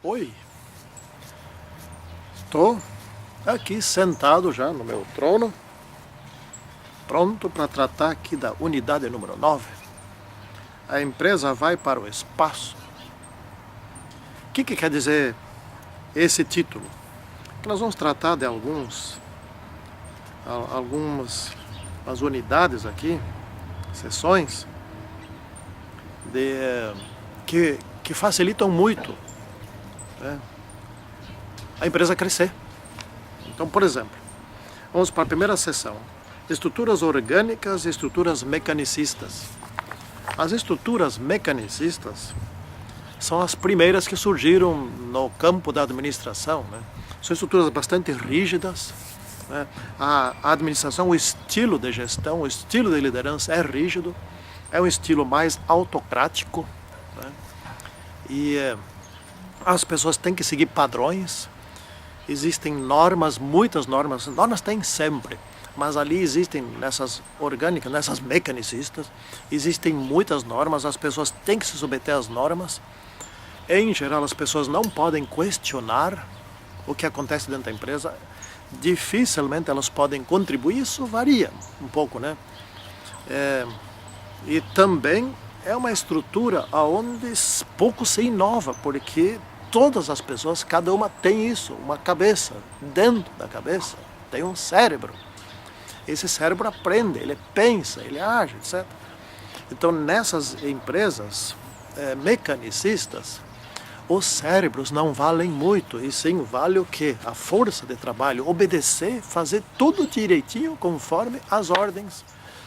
Oi, estou aqui sentado já no meu trono, pronto para tratar aqui da unidade número 9. A empresa vai para o espaço. O que quer dizer esse título? Que nós vamos tratar de algumas unidades aqui, seções, que facilitam muito, né, a empresa crescer. Então, por exemplo, vamos para a primeira seção: estruturas orgânicas e estruturas mecanicistas. As estruturas mecanicistas são as primeiras que surgiram no campo da administração, né? São estruturas bastante rígidas, né? A administração, o estilo de gestão, o estilo de liderança é rígido, é um estilo mais autocrático, né? E as pessoas têm que seguir padrões. Existem normas, muitas normas. Normas tem sempre, mas ali existem, nessas orgânicas, nessas mecanicistas, existem muitas normas. As pessoas têm que se submeter às normas. Em geral, as pessoas não podem questionar o que acontece dentro da empresa. Dificilmente elas podem contribuir. Isso varia um pouco, né? E também é uma estrutura onde pouco se inova, porque todas as pessoas, cada uma tem isso, uma cabeça. Dentro da cabeça tem um cérebro. Esse cérebro aprende, ele pensa, ele age, etc. Então, nessas empresas mecanicistas, os cérebros não valem muito, e sim vale o quê? A força de trabalho, obedecer, fazer tudo direitinho conforme as ordens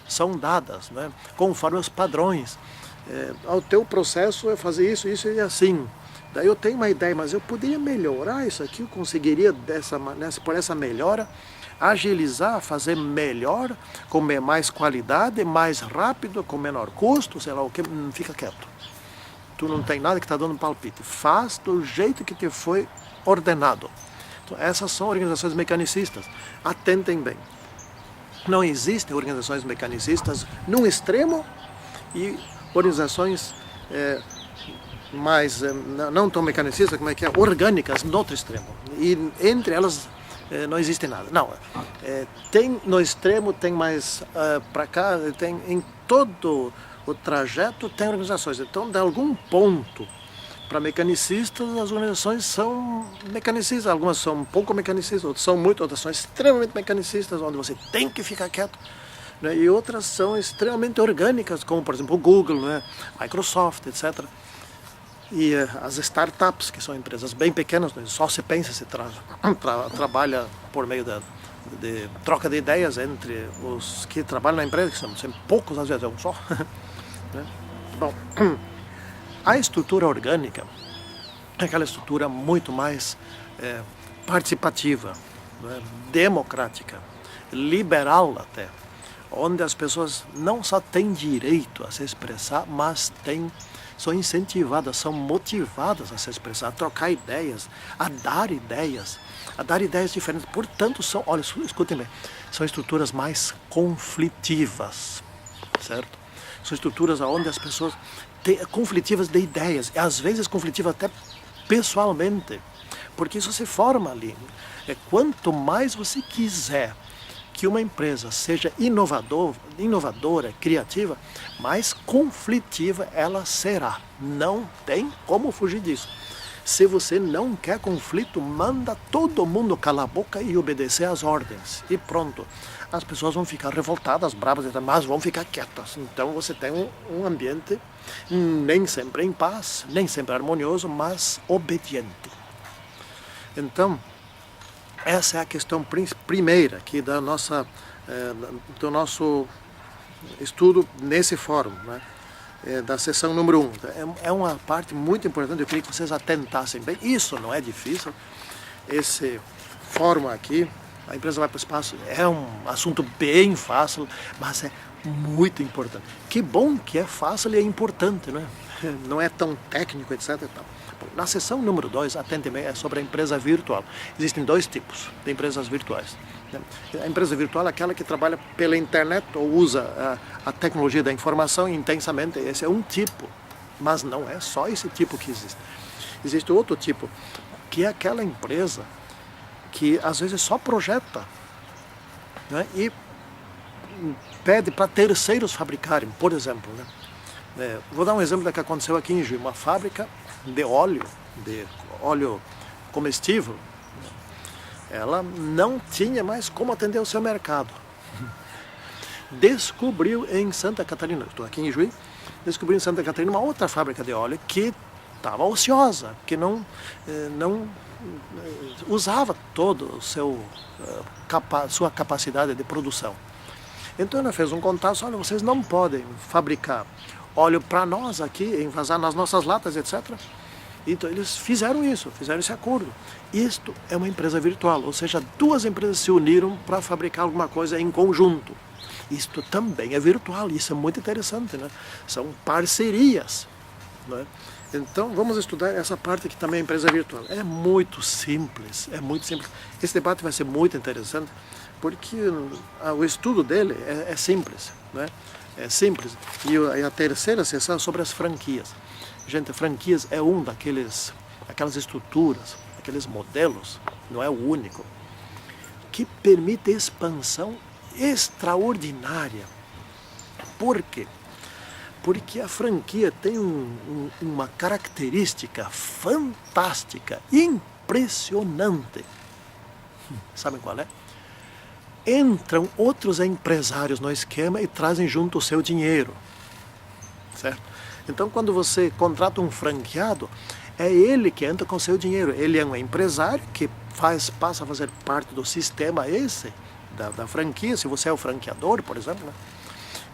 são dadas, né? Conforme os padrões. O teu processo é fazer isso, isso e assim. Daí eu tenho uma ideia, mas eu poderia melhorar isso aqui, eu conseguiria por essa melhora, agilizar, fazer melhor, com mais qualidade, mais rápido, com menor custo, sei lá o que, fica quieto. Tu não tem nada que está dando palpite, faz do jeito que te foi ordenado. Então, essas são organizações mecanicistas, atentem bem. Não existem organizações mecanicistas num extremo e organizações não tão mecanicistas, como é que é, orgânicas no outro extremo. E entre elas não existe nada. Não, tem no extremo, tem mais para cá, tem em todo o trajeto tem organizações. Então, de algum ponto para mecanicistas, as organizações são mecanicistas. Algumas são um pouco mecanicistas, outras são muito, outras são extremamente mecanicistas, onde você tem que ficar quieto, né? E outras são extremamente orgânicas, como por exemplo o Google, né? Microsoft, etc. E as startups, que são empresas bem pequenas, né? Só se pensa, se trabalha por meio de troca de ideias entre os que trabalham na empresa, que são sempre poucos, às vezes é um só. Né? Bom, a estrutura orgânica é aquela estrutura muito mais participativa, né? Democrática, liberal até, onde as pessoas não só têm direito a se expressar, mas são incentivadas, são motivadas a se expressar, a trocar ideias, a dar ideias diferentes. Portanto, olha, escutem bem, são estruturas mais conflitivas, certo? São estruturas onde as pessoas conflitivas de ideias, e às vezes conflitivas até pessoalmente, porque isso se forma ali. Quanto mais você quiser que uma empresa seja inovadora, criativa, mais conflitiva ela será. Não tem como fugir disso. Se você não quer conflito, manda todo mundo calar a boca e obedecer às ordens. E pronto. As pessoas vão ficar revoltadas, bravas, mas vão ficar quietas. Então você tem um ambiente nem sempre em paz, nem sempre harmonioso, mas obediente. Então, essa é a questão primeira aqui do nosso estudo nesse fórum, né? Da seção número 1. É uma parte muito importante, eu queria que vocês atentassem bem. Isso não é difícil. Esse fórum aqui, a empresa vai para o espaço, é um assunto bem fácil, mas é muito importante. Que bom que é fácil e é importante, né? Não é tão técnico, etc. Na seção número 2, atentem bem, é sobre a empresa virtual. Existem dois tipos de empresas virtuais. A empresa virtual é aquela que trabalha pela internet ou usa a tecnologia da informação intensamente. Esse é um tipo, mas não é só esse tipo que existe. Existe outro tipo, que é aquela empresa que às vezes só projeta, né, e pede para terceiros fabricarem, por exemplo. Né? Vou dar um exemplo do que aconteceu aqui em Juiz, uma fábrica de óleo comestível. Ela não tinha mais como atender o seu mercado. Descobriu em Santa Catarina, estou aqui em Juiz, descobriu em Santa Catarina uma outra fábrica de óleo que estava ociosa, que não usava todo o sua capacidade de produção. Então ela fez um contato, olha, vocês não podem fabricar óleo para nós aqui, envasar nas nossas latas, etc. Então eles fizeram esse acordo. Isto é uma empresa virtual, ou seja, duas empresas se uniram para fabricar alguma coisa em conjunto. Isto também é virtual, isso é muito interessante, né? São parcerias, né? Então vamos estudar essa parte que também é empresa virtual. É muito simples, é muito simples. Esse debate vai ser muito interessante, porque o estudo dele é simples, né? É simples. E a terceira sessão é sobre as franquias. Gente, franquias é aquelas estruturas, aqueles modelos, não é o único, que permite expansão extraordinária. Por quê? Porque a franquia tem uma característica fantástica, impressionante. Sabem qual é? Entram outros empresários no esquema e trazem junto o seu dinheiro, certo? Então, quando você contrata um franqueado, é ele que entra com o seu dinheiro. Ele é um empresário que passa a fazer parte do sistema da franquia, se você é o franqueador, por exemplo, né?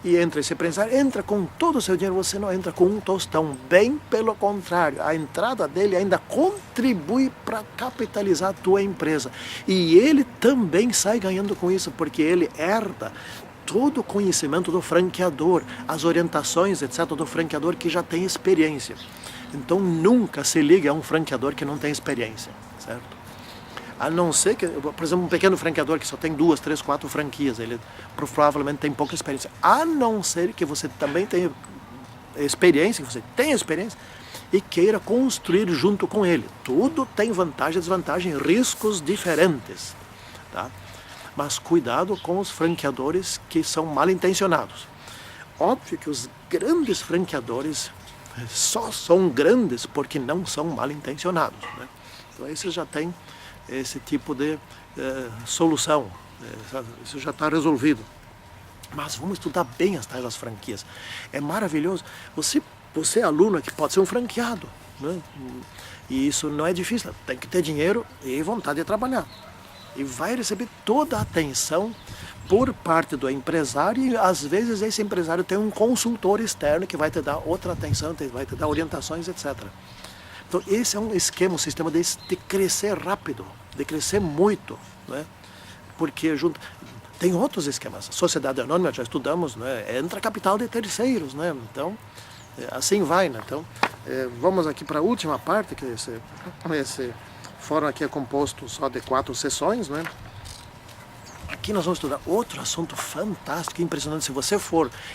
E entra esse empresário, entra com todo o seu dinheiro, você não entra com um tostão, bem pelo contrário, a entrada dele ainda contribui para capitalizar a tua empresa. E ele também sai ganhando com isso, porque ele herda todo o conhecimento do franqueador, as orientações, etc., do franqueador que já tem experiência. Então nunca se ligue a um franqueador que não tem experiência, certo? A não ser que, por exemplo, um pequeno franqueador que só tem 2, 3, 4 franquias, ele provavelmente tem pouca experiência. A não ser que você também tenha experiência, que você tenha experiência e queira construir junto com ele. Tudo tem vantagem e desvantagem, riscos diferentes, tá? Mas cuidado com os franqueadores que são mal intencionados. Óbvio que os grandes franqueadores só são grandes porque não são mal intencionados, né? Então esses já têm esse tipo de solução, isso já está resolvido. Mas vamos estudar bem as tais das franquias. É maravilhoso. Você é aluno que pode ser um franqueado, né? E isso não é difícil, tem que ter dinheiro e vontade de trabalhar. E vai receber toda a atenção por parte do empresário, e às vezes esse empresário tem um consultor externo que vai te dar outra atenção, vai te dar orientações, etc. Então esse é um esquema, um sistema de crescer rápido, de crescer muito, né? Porque tem outros esquemas. Sociedade anônima, já estudamos, né? Entra capital de terceiros, né? Então, assim vai, né? Então, vamos aqui para a última parte, que esse fórum aqui é composto só de 4 sessões, né? Aqui nós vamos estudar outro assunto fantástico, impressionante. Se você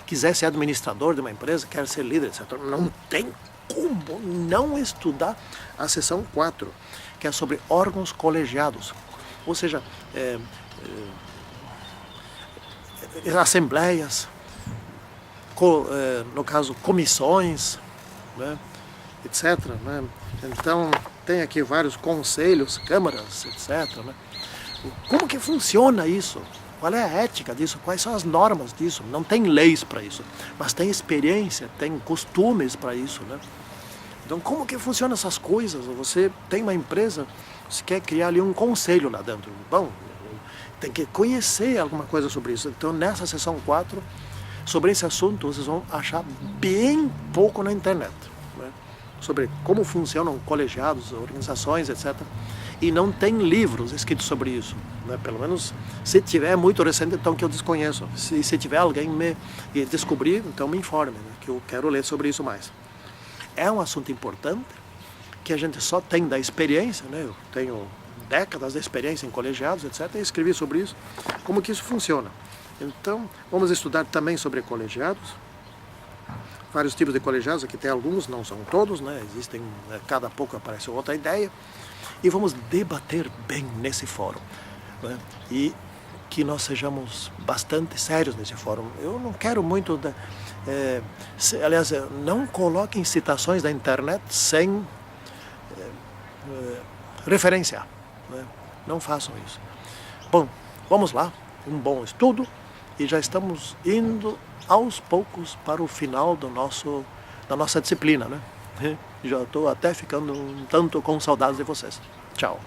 quiser ser administrador de uma empresa, quer ser líder, etc., não tem como não estudar a sessão 4, que é sobre órgãos colegiados, ou seja, assembleias, no caso comissões, né, etc., né? Então tem aqui vários conselhos, câmaras, etc., né? Como que funciona isso? Qual é a ética disso? Quais são as normas disso? Não tem leis para isso, mas tem experiência, tem costumes para isso, né? Então, como que funcionam essas coisas? Você tem uma empresa, você quer criar ali um conselho lá dentro. Bom, tem que conhecer alguma coisa sobre isso. Então, nessa sessão 4, sobre esse assunto, vocês vão achar bem pouco na internet, né? Sobre como funcionam colegiados, organizações, etc., e não tem livros escritos sobre isso, né? Pelo menos, se tiver, é muito recente, então que eu desconheço. Se tiver alguém me descobrir, então me informe, né? Que eu quero ler sobre isso mais. É um assunto importante, que a gente só tem da experiência, né? Eu tenho décadas de experiência em colegiados, etc., e escrevi sobre isso, como que isso funciona. Então, vamos estudar também sobre colegiados, vários tipos de colegiados, aqui tem alguns, não são todos, né? Existem, cada pouco aparece outra ideia, e vamos debater bem nesse fórum, né? E que nós sejamos bastante sérios nesse fórum. Eu não quero muito, aliás, não coloquem citações da internet sem referenciar, né? Não façam isso. Bom, vamos lá, um bom estudo, e já estamos indo aos poucos para o final da nossa disciplina, né? Já estou até ficando um tanto com saudades de vocês. Tchau.